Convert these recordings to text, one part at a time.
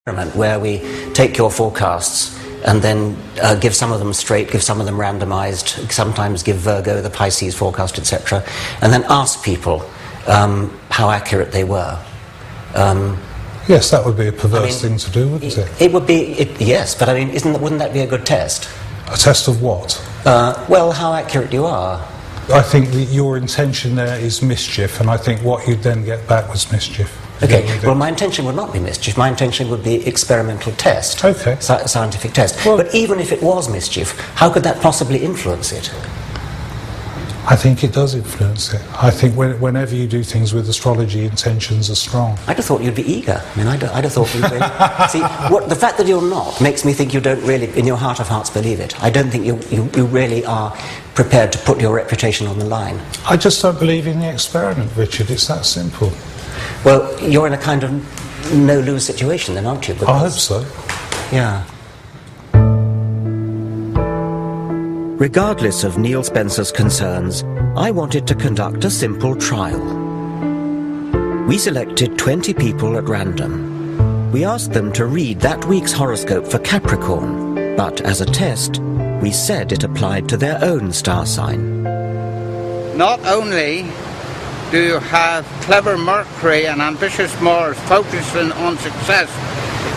where we take your forecasts and then give some of them straight, give some of them randomized, sometimes give Virgo the Pisces forecast, etc., and then ask people how accurate they were. Yes, that would be a perverse thing to do, wouldn't it? It would be, yes, but I mean, wouldn't that be a good test? A test of what? Well, how accurate you are. I think that your intention there is mischief, and I think what you'd then get back was mischief. Okay, well, my intention would not be mischief. My intention would be experimental test, okay. Scientific test. Well, but even if it was mischief, how could that possibly influence it? I think it does influence it. I think whenever you do things with astrology, intentions are strong. I'd have thought you'd be eager. I mean, I'd have thought you'd be... See, the fact that you're not makes me think you don't really, in your heart of hearts, believe it. I don't think you really are prepared to put your reputation on the line. I just don't believe in the experiment, Richard. It's that simple. Well, you're in a kind of no-lose situation then, aren't you? Because, I hope so. Yeah. Regardless of Neil Spencer's concerns, I wanted to conduct a simple trial. We selected 20 people at random. We asked them to read that week's horoscope for Capricorn, but as a test, we said it applied to their own star sign. Not only do you have clever Mercury and ambitious Mars focusing on success,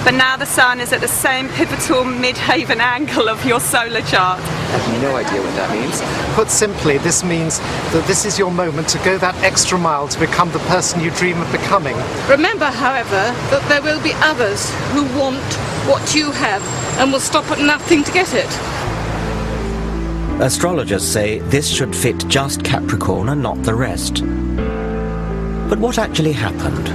but now the Sun is at the same pivotal midhaven angle of your solar chart. I have no idea what that means. Put simply, this means that this is your moment to go that extra mile to become the person you dream of becoming. Remember, however, that there will be others who want what you have and will stop at nothing to get it. Astrologers say this should fit just Capricorn and not the rest. But what actually happened?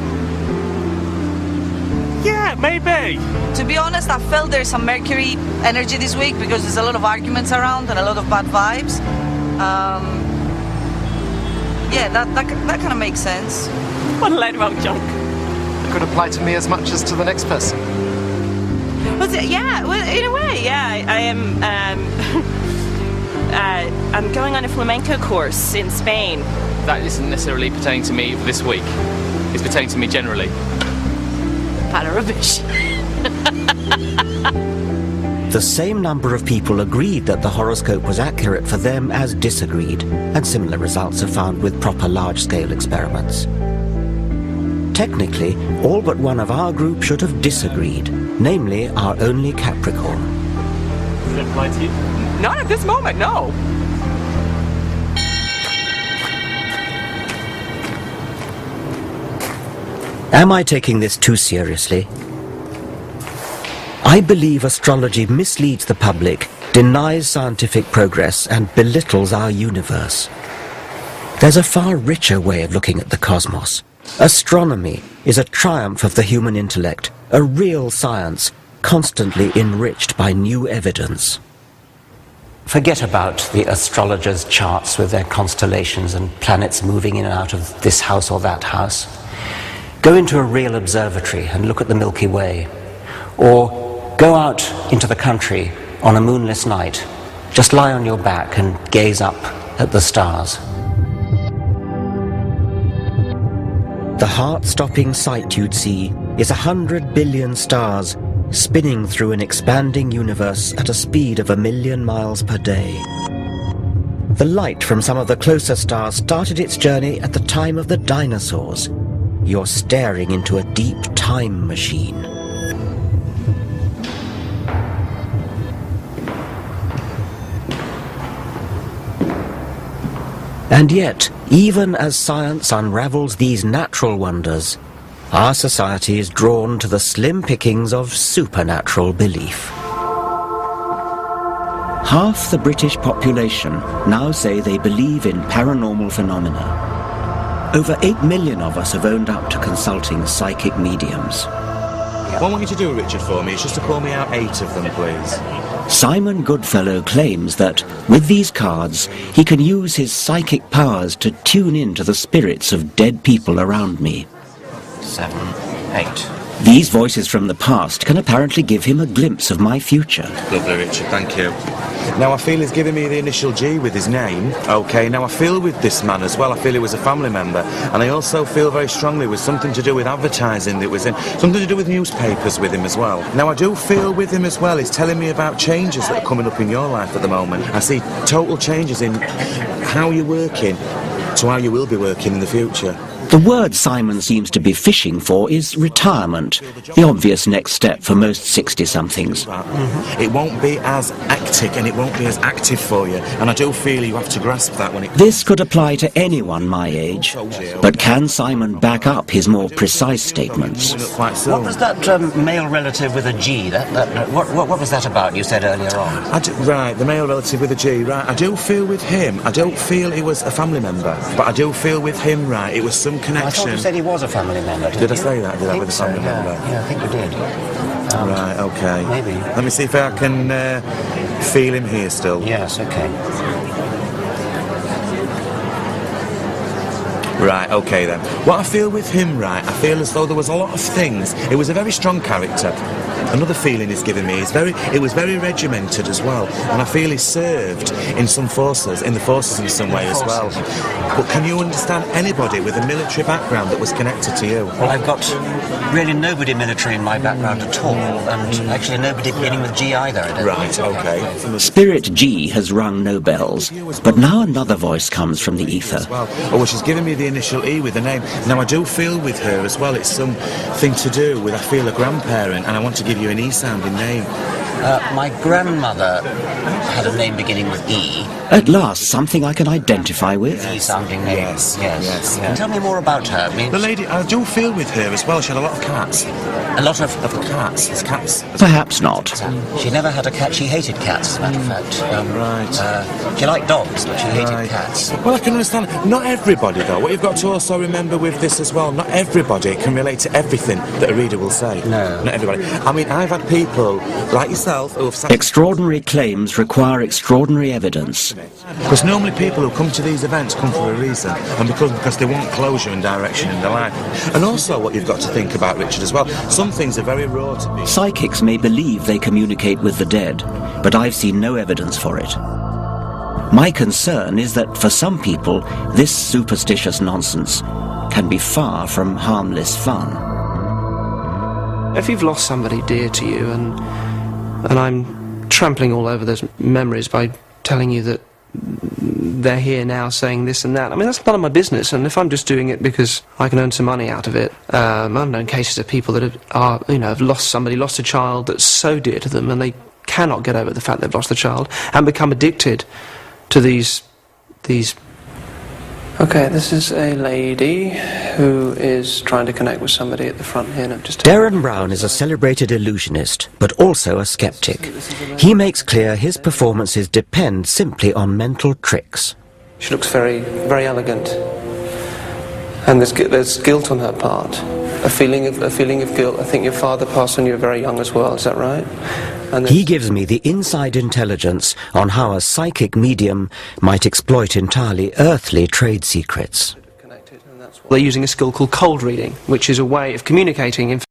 Yeah, maybe. To be honest, I felt there's some Mercury energy this week because there's a lot of arguments around and a lot of bad vibes. Yeah, that kind of makes sense. What a load of old junk. It could apply to me as much as to the next person. Yeah, well, in a way, yeah. I am. I'm going on a flamenco course in Spain. That isn't necessarily pertaining to me this week. It's pertaining to me generally. Pile of rubbish. The same number of people agreed that the horoscope was accurate for them as disagreed, and similar results are found with proper large-scale experiments. Technically, all but one of our group should have disagreed, namely our only Capricorn. Does it apply to you? Not at this moment, no. Am I taking this too seriously? I believe astrology misleads the public, denies scientific progress, and belittles our universe. There's a far richer way of looking at the cosmos. Astronomy is a triumph of the human intellect, a real science, constantly enriched by new evidence. Forget about the astrologers' charts with their constellations and planets moving in and out of this house or that house. Go into a real observatory and look at the Milky Way. Or go out into the country on a moonless night. Just lie on your back and gaze up at the stars. The heart-stopping sight you'd see is 100 billion stars spinning through an expanding universe at a speed of 1 million miles per day. The light from some of the closer stars started its journey at the time of the dinosaurs. You're staring into a deep time machine. And yet, even as science unravels these natural wonders, our society is drawn to the slim pickings of supernatural belief. Half the British population now say they believe in paranormal phenomena. Over 8 million of us have owned up to consulting psychic mediums. What I want you to do, Richard, for me is just to pull me out 8 of them, please. Simon Goodfellow claims that, with these cards, he can use his psychic powers to tune in to the spirits of dead people around me. 7, 8. These voices from the past can apparently give him a glimpse of my future. Lovely, Richard, thank you. Now I feel he's giving me the initial G with his name. Okay, now I feel with this man as well, I feel he was a family member. And I also feel very strongly with something to do with advertising that was in, something to do with newspapers with him as well. Now I do feel with him as well, he's telling me about changes that are coming up in your life at the moment. I see total changes in how you're working to how you will be working in the future. The word Simon seems to be fishing for is retirement, the obvious next step for most 60-somethings. It won't be as hectic and it won't be as active for you, and I do feel you have to grasp that when it... This could apply to anyone my age, but can Simon back up his more precise statements? What was that male relative with a G? What was that about, you said earlier on? Right, the male relative with a G, right. I do feel with him, I don't feel he was a family member, but I do feel with him, right, it was some connection. I thought you said he was a family member. Did I say that? Did I with a family member? Yeah, I think you did. Right, okay. Maybe. Let me see if I can feel him here still. Yes, okay. Right, okay then. What I feel with him, right, I feel as though there was a lot of things. It was a very strong character. Another feeling he's given me is it was very regimented as well, and I feel he served in some forces, in some way as well. But can you understand anybody with a military background that was connected to you? Well, I've got really nobody military in my background at all, and actually nobody beginning with G either. Right, okay. Spirit G has rung no bells, but now another voice comes from the ether. Well, she's given me the initial E with the name. Now, I do feel with her as well, it's something to do with, I feel, a grandparent, and I want to give you an E-sounding name. My grandmother had a name beginning with E. At last, something I can identify with. E-sounding name. Yes. Tell me more about her. I mean, the lady, I do feel with her as well, she had a lot of cats. A lot of cats. It's cats. Perhaps not. She never had a cat. She hated cats, as a matter of fact. Right. She liked dogs, but she hated cats. Well, I can understand. Not everybody, though. What you've got to also remember with this as well, not everybody can relate to everything that a reader will say. No. Not everybody. I mean, I've had people like yourself who have... Extraordinary claims require extraordinary evidence. Because normally people who come to these events come for a reason, and because they want closure and direction in their life. And also what you've got to think about, Richard, as well, some things are very raw to me. Psychics may believe they communicate with the dead, but I've seen no evidence for it. My concern is that for some people, this superstitious nonsense can be far from harmless fun. If you've lost somebody dear to you, and I'm trampling all over those memories by telling you that they're here now saying this and that, I mean, that's none of my business, and if I'm just doing it because I can earn some money out of it, I've known cases of people that have lost somebody, lost a child that's so dear to them, and they cannot get over the fact they've lost the child, and become addicted to these... Okay, this is a lady who is trying to connect with somebody at the front here. And Darren Brown is a celebrated illusionist, but also a skeptic. He makes clear his performances depend simply on mental tricks. She looks very, very elegant, and there's guilt on her part, a feeling of guilt. I think your father passed when you were very young as well. Is that right? And he gives me the inside intelligence on how a psychic medium might exploit entirely earthly trade secrets. They're using a skill called cold reading, which is a way of communicating information